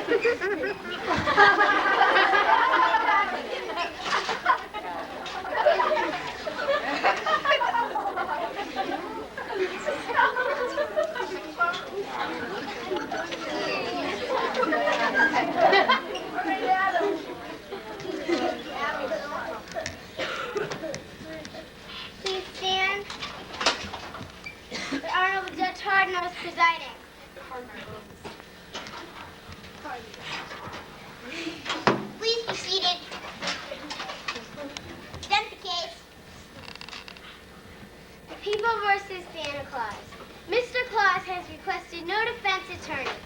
Please stand. The Honorable Judge Hardin is presiding. Please be seated. Present the case. The People versus Santa Claus. Mr. Claus has requested no defense attorney.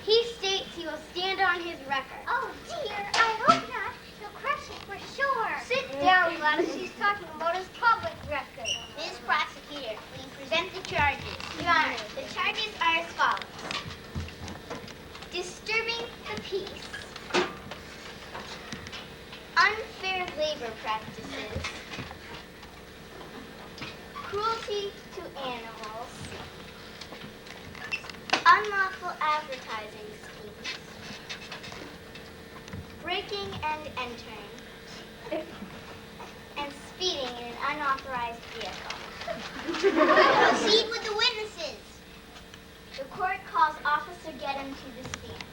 He states he will stand on his record. Oh dear, I hope not. He'll crush it for sure. Sit down, Gladys. He's talking about his public record. Ms. Prosecutor, please present the charges. Your Honor, the charges are as follows. Disturbing the peace. Unfair labor practices. Cruelty to animals. Unlawful advertising schemes. Breaking and entering. And speeding in an unauthorized vehicle. Proceed with the witnesses. The court calls Officer Gedham to the stand.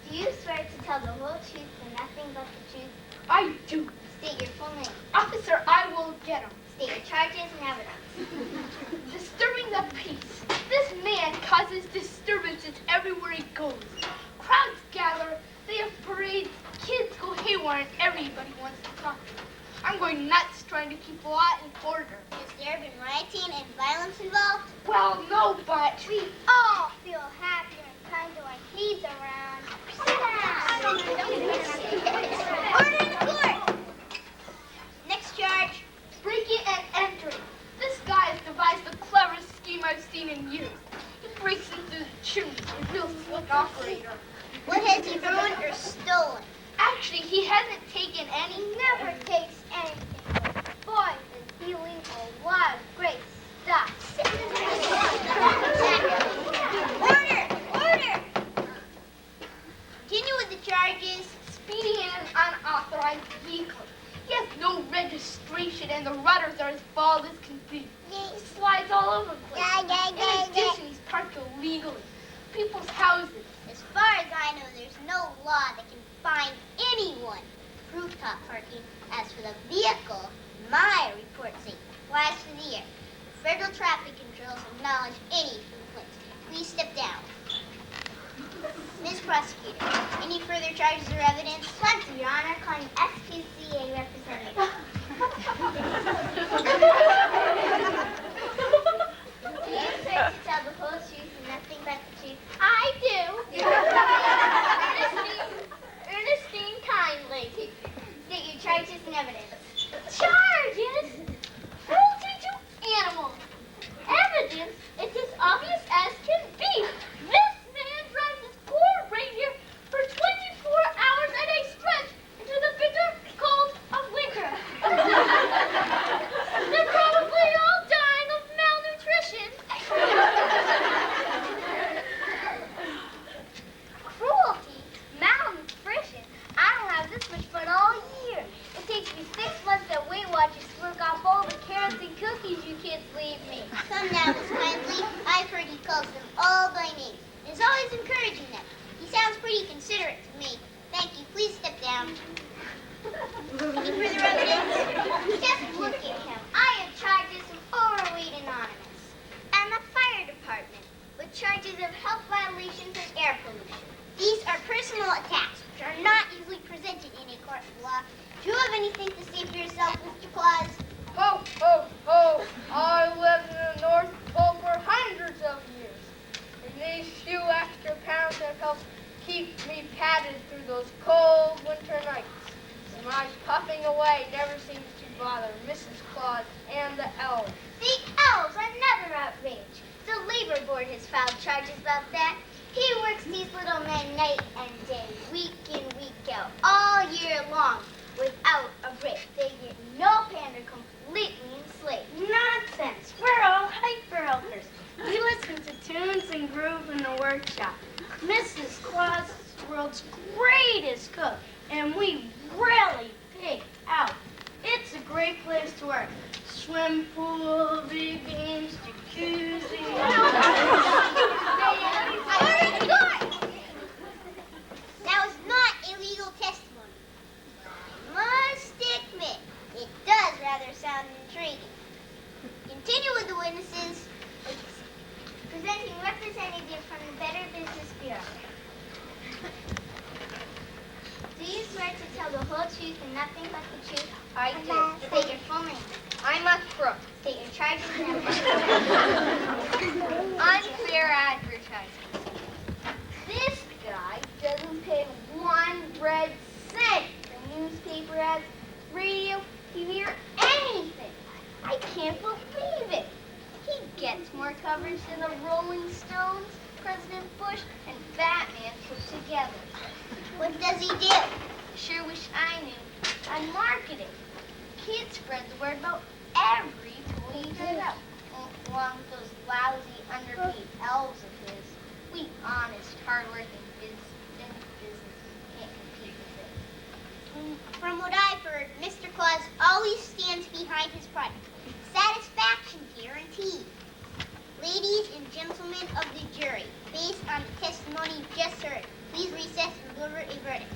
Do you swear to tell the whole truth and nothing but the truth? I do. State your full name. Officer, I will get him. State your charges and evidence. Disturbing the peace. This man causes disturbances everywhere he goes. Crowds gather, they have parades, kids go haywire, and everybody wants to talk to him. I'm going nuts trying to keep law and order. Has there been rioting and violence involved? Well, no, but... We all feel happier and kinder when he's around. Order in the court! Next charge. Breaking and entering. This guy has devised the cleverest scheme I've seen in years. He breaks into the chimney, a real slick operator. What has he ruined or stolen? Actually, he hasn't taken any. He never takes anything. Boy, is he legal. Wild, great stuff. Order! Order! Continue with the charges. Speeding in an unauthorized vehicle. He has no registration and the rudders are as bald as can be. He slides all over the place. In addition, he's parked illegally. People's houses. As far as I know, there's no law that can fine anyone for rooftop parking. As for the vehicle, my report say flies through the air. Federal traffic controls acknowledge any complaints. Please step down. Ms. Prosecutor, any further charges or evidence? Plenty, Your Honor. Calling SPCA representative. Do you swear to tell the whole truth and nothing but the truth? I do. Ernestine kindly. State your charges and evidence. Charges? Cruelty to animals. Evidence? It's as obvious as can be. This man drives his poor reindeer for 24 hours at a stretch into the bitter cold of winter. They're probably all dying of malnutrition. Cruelty? Malnutrition? I don't have this much fun all year. It takes me 6 months at Weight Watchers to work off all the carrots and cookies you kids leave me. Come now, Miss Kindly. I've heard he calls them all by name. He's always encouraging them. He sounds pretty considerate to me. Thank you. Please step down. Any further evidence? Just look at him. I have charges of overweight anonymous. And the fire department with charges of health violations and air pollution. These are personal attacks, which are not easily presented in a court of law. Do you have anything to say for yourself, Mr. Claus? Ho, ho, ho. I lived in the North Pole for hundreds of years. And these few extra pounds have helped keep me padded through those cold winter nights. And my puffing away never seems to bother Mrs. Claus and the elves. The elves are never outraged. The labor board has filed charges about that. He works these little men night and day, week in, week out, all year long, without a break. They get no pay and are completely enslaved. Nonsense. We're all hyper helpers. We listen to tunes and groove in the workshop. Mrs. Claus is the world's greatest cook, and we really pig out. It's a great place to work. Swim pool, video games, jacuzzi. That was not illegal testimony. I must admit, it does rather sound intriguing. Continue with the witnesses. Presenting representative from the Better Business Bureau. Do you swear to tell the whole truth and nothing but the truth? I do. State your full name. I'm a crook. State your charges and Unfair advertising. This guy doesn't pay 1 red cent for newspaper ads, radio, TV, or anything. I can't believe it. He gets more coverage than the Rolling Stones, President Bush, and Batman put together. What does he do? Sure wish I knew. On marketing. Kids spread the word about every toy he turns out. Along with those lousy, underpaid elves of his. We honest, hard-working business can't compete with it. From what I've heard, Mr. Claus always stands behind his product. Satisfaction guaranteed. Ladies and gentlemen of the jury, based on the testimony you just heard, please recess and deliver a verdict.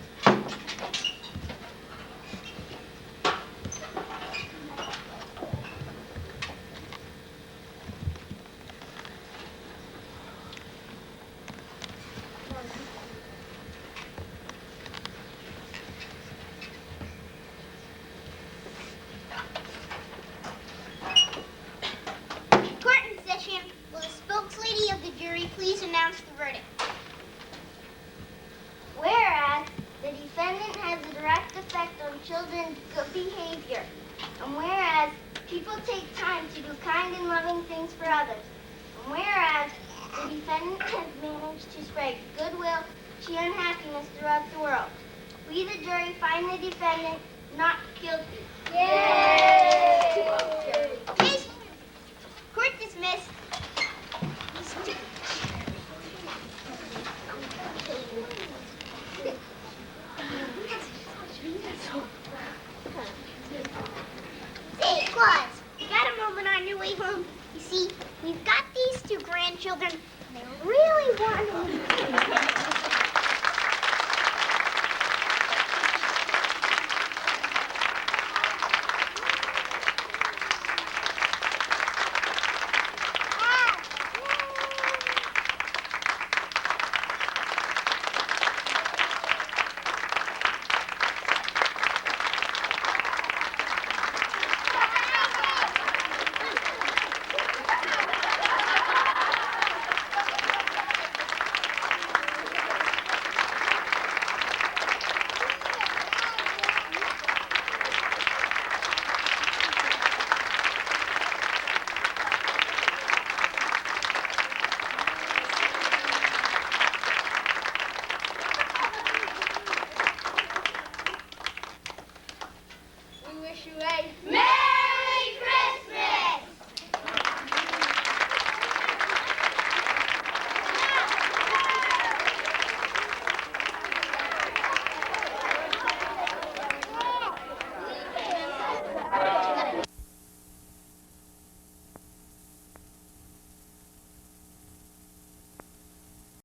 Court in session. Will the spokeslady of the jury please announce the verdict? Whereas the defendant has a direct effect on children's good behavior, and whereas people take time to do kind and loving things for others, and whereas the defendant has managed to spread goodwill, cheer, and happiness throughout the world, we, the jury, find the defendant not guilty. Yay! Please, court dismissed. Say, Claus, you got a moment on your way home? You see, we've got these 2 grandchildren, and they really want to